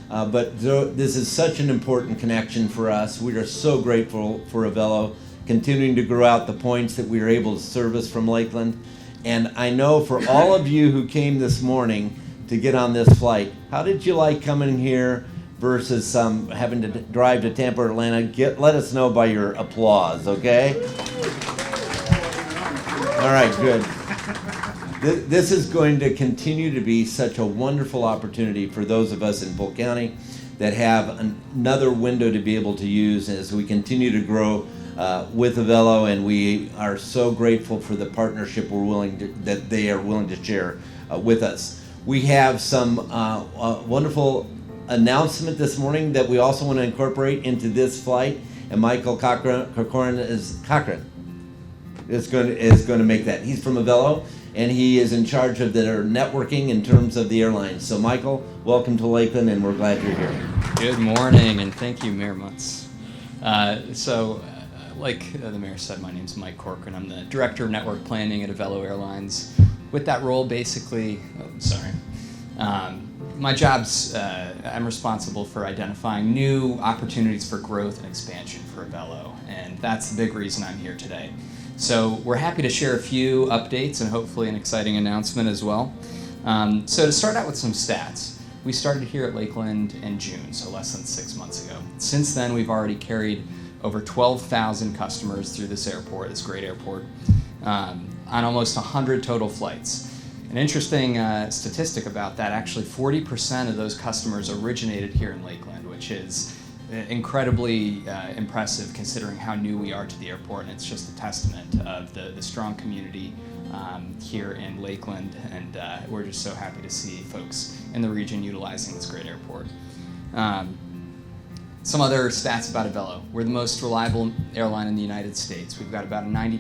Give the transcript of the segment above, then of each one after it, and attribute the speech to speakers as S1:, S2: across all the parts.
S1: This is such an important connection for us. We are so grateful for Avelo continuing to grow out the points that we are able to service from Lakeland. And I know for all of you who came this morning to get on this flight, how did you like coming here versus having to drive to Tampa or Atlanta? Let us know by your applause, okay? All right, good. This is going to continue to be such a wonderful opportunity for those of us in Polk County that have another window to be able to use as we continue to grow with Avelo, and we are so grateful for the partnership that they are willing to share with us. We have some wonderful announcement this morning that we also want to incorporate into this flight, and Michael Cochran is going to make that. He's from Avelo, and he is in charge of their networking in terms of the airlines. So Michael, welcome to Lakeland, and we're glad you're here.
S2: Good morning, and thank you, Mayor Mutz. Like the mayor said, my name's Mike Corcoran. I'm the Director of Network Planning at Avelo Airlines. With that role, basically, my job's, I'm responsible for identifying new opportunities for growth and expansion for Avelo, and that's the big reason I'm here today. So we're happy to share a few updates and hopefully an exciting announcement as well. So to start out with some stats, we started here at Lakeland in June, so less than 6 months ago. Since then, we've already carried over 12,000 customers through this airport, this great airport, on almost 100 total flights. An interesting statistic about that, actually 40% of those customers originated here in Lakeland, which is incredibly impressive considering how new we are to the airport, and it's just a testament of the strong community here in Lakeland, and we're just so happy to see folks in the region utilizing this great airport. Some other stats about Avelo. We're the most reliable airline in the United States. We've got about a 90%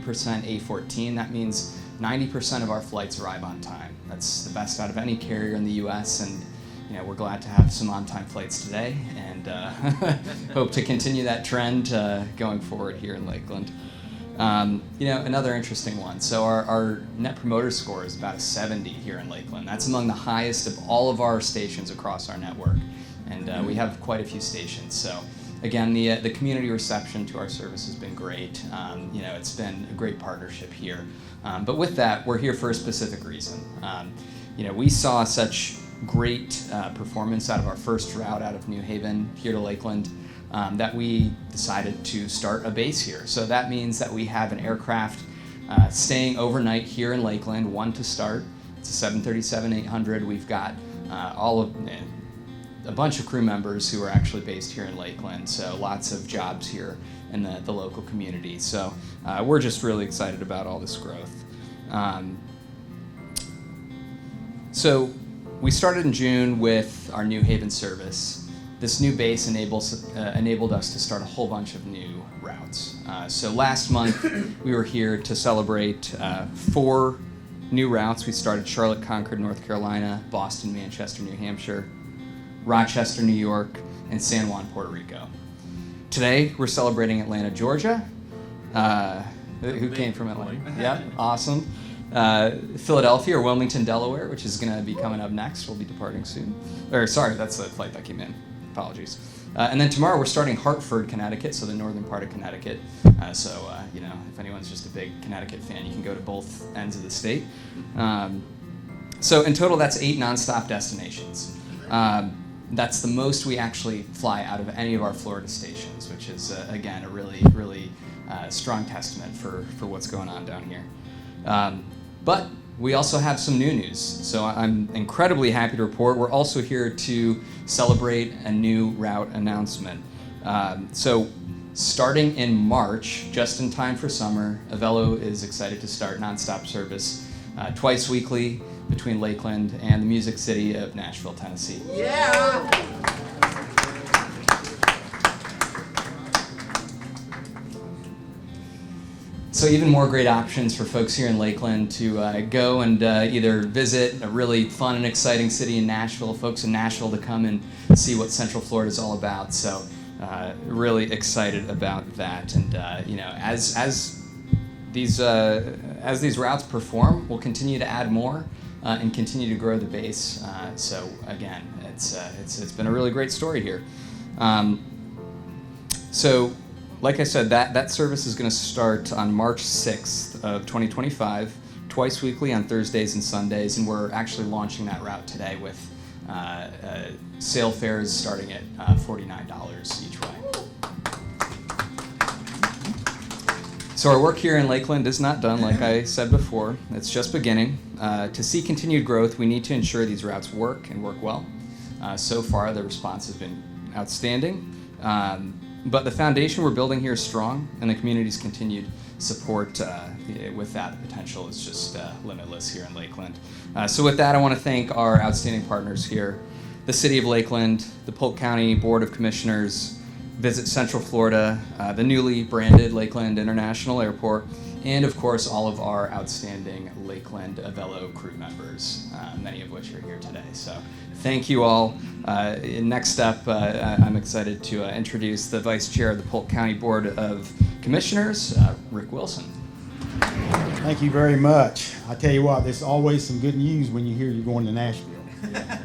S2: A14. That means 90% of our flights arrive on time. That's the best out of any carrier in the U.S., and we're glad to have some on-time flights today, and hope to continue that trend going forward here in Lakeland. Another interesting one. So our Net Promoter Score is about a 70 here in Lakeland. That's among the highest of all of our stations across our network, and we have quite a few stations. So again, the community reception to our service has been great. It's been a great partnership here. But with that, we're here for a specific reason. We saw such great performance out of our first route out of New Haven here to Lakeland that we decided to start a base here. So that means that we have an aircraft staying overnight here in Lakeland, one to start. It's a 737-800. We've got a bunch of crew members who are actually based here in Lakeland, so lots of jobs here in the local community. So we're just really excited about all this growth. So we started in June with our New Haven service. This new base enabled us to start a whole bunch of new routes. So last month, we were here to celebrate 4 new routes. We started Charlotte, Concord, North Carolina, Boston, Manchester, New Hampshire, Rochester, New York, and San Juan, Puerto Rico. Today, we're celebrating Atlanta, Georgia. Who came from Atlanta? Yeah, awesome. Philadelphia or Wilmington, Delaware, which is going to be coming up next. We'll be departing soon. That's the flight that came in. Apologies. And then tomorrow we're starting Hartford, Connecticut, so the northern part of Connecticut. If anyone's just a big Connecticut fan, you can go to both ends of the state. So in total, that's 8 nonstop destinations. That's the most we actually fly out of any of our Florida stations, which is, again, a really, really strong testament for what's going on down here. But we also have some new news. So I'm incredibly happy to report we're also here to celebrate a new route announcement. So starting in March, just in time for summer, Avelo is excited to start nonstop service twice weekly between Lakeland and the Music City of Nashville, Tennessee.
S1: Yeah!
S2: So even more great options for folks here in Lakeland to go and either visit a really fun and exciting city in Nashville, folks in Nashville to come and see what Central Florida is all about. So really excited about that. And as these routes perform, we'll continue to add more. and continue to grow the base. So again, it's been a really great story here. So like I said, that service is going to start on March 6th of 2025, twice weekly on Thursdays and Sundays, and we're actually launching that route today with sale fares starting at $49 each way. So our work here in Lakeland is not done, like I said before. It's just beginning. To see continued growth, we need to ensure these routes work and work well. So far, the response has been outstanding. But the foundation we're building here is strong, and the community's continued support with that, the potential is just limitless here in Lakeland. So with that, I want to thank our outstanding partners here, the City of Lakeland, the Polk County Board of Commissioners, Visit Central Florida, the newly branded Lakeland International Airport, and of course all of our outstanding Lakeland Avelo crew members, many of which are here today. So thank you all. Next up, I'm excited to introduce the Vice Chair of the Polk County Board of Commissioners, Rick Wilson.
S3: Thank you very much. I tell you what, there's always some good news when you hear you're going to Nashville.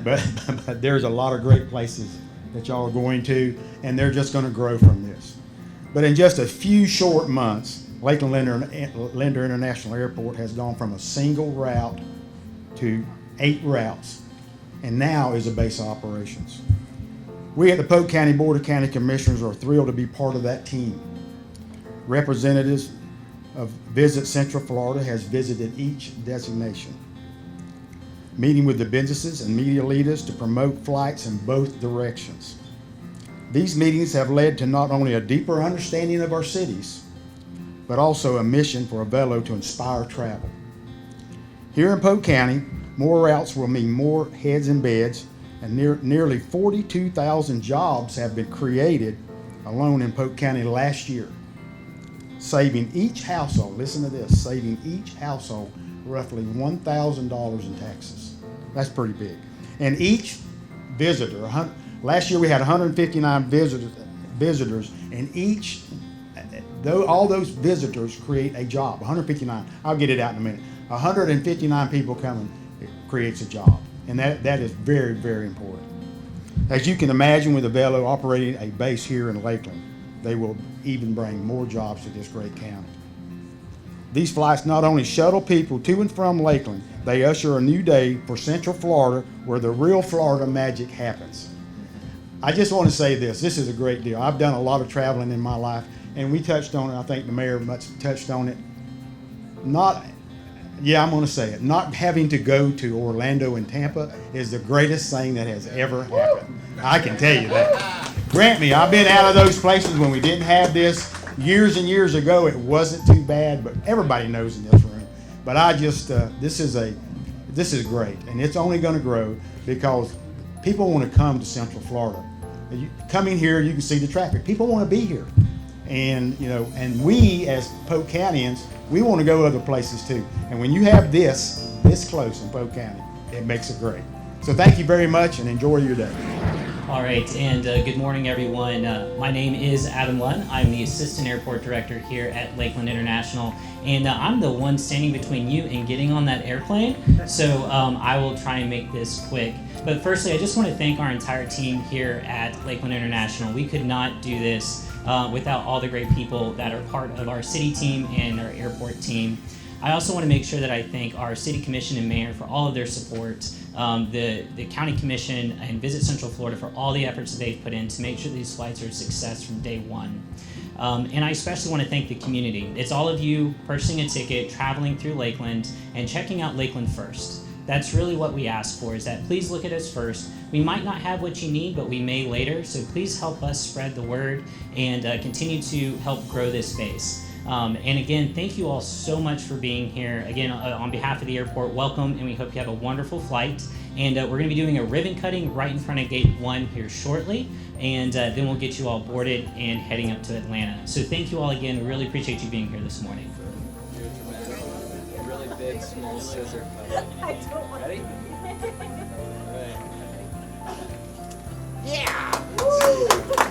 S3: But there's a lot of great places that y'all are going to, and they're just going to grow from this. But in just a few short months, Lakeland Linder International Airport has gone from a single route to 8 routes, and now is a base of operations. We at the Polk County Board of County Commissioners are thrilled to be part of that team. Representatives of Visit Central Florida has visited each destination, meeting with the businesses and media leaders to promote flights in both directions. These meetings have led to not only a deeper understanding of our cities, but also a mission for Avelo to inspire travel. Here in Polk County, more routes will mean more heads in beds, and nearly 42,000 jobs have been created alone in Polk County last year, saving each household, listen to this, saving each household roughly $1,000 in taxes. That's pretty big. And each visitor, last year we had 159 visitors, and all those visitors create a job. 159. I'll get it out in a minute. 159 people coming, it creates a job, and that is very, very important. As you can imagine, with Avelo operating a base here in Lakeland, they will even bring more jobs to this great county. These flights not only shuttle people to and from Lakeland, they usher a new day for Central Florida, where the real Florida magic happens. I just want to say this is a great deal. I've done a lot of traveling in my life, and we touched on it. I think the mayor touched on it. I'm going to say it. Not having to go to Orlando and Tampa is the greatest thing that has ever happened. I can tell you that. Grant me, I've been out of those places when we didn't have this. Years and years ago, it wasn't too bad, but everybody knows in this room. But I just, this is great, and it's only going to grow because people want to come to Central Florida. Coming here, you can see the traffic. People want to be here, and we as Polk Countyans, we want to go other places too. And when you have this close in Polk County, it makes it great. So thank you very much, and enjoy your day.
S4: All right, and good morning, everyone. My name is Adam Lunn. I'm the Assistant Airport Director here at Lakeland International, and I'm the one standing between you and getting on that airplane, so I will try and make this quick. But firstly, I just want to thank our entire team here at Lakeland International. We could not do this without all the great people that are part of our city team and our airport team. I also want to make sure that I thank our City Commission and Mayor for all of their support, the County Commission and Visit Central Florida for all the efforts that they've put in to make sure these flights are a success from day one. And I especially want to thank the community. It's all of you purchasing a ticket, traveling through Lakeland, and checking out Lakeland first. That's really what we ask for, is that please look at us first. We might not have what you need, but we may later, so please help us spread the word and continue to help grow this space. And again, thank you all so much for being here. Again, on behalf of the airport, welcome, and we hope you have a wonderful flight. And we're going to be doing a ribbon cutting right in front of Gate 1 here shortly, and then we'll get you all boarded and heading up to Atlanta. So thank you all again. We really appreciate you being here this morning.
S2: Really big, small scissor.
S5: I don't want
S2: Ready?
S5: to.
S2: Right.
S5: Yeah! Woo!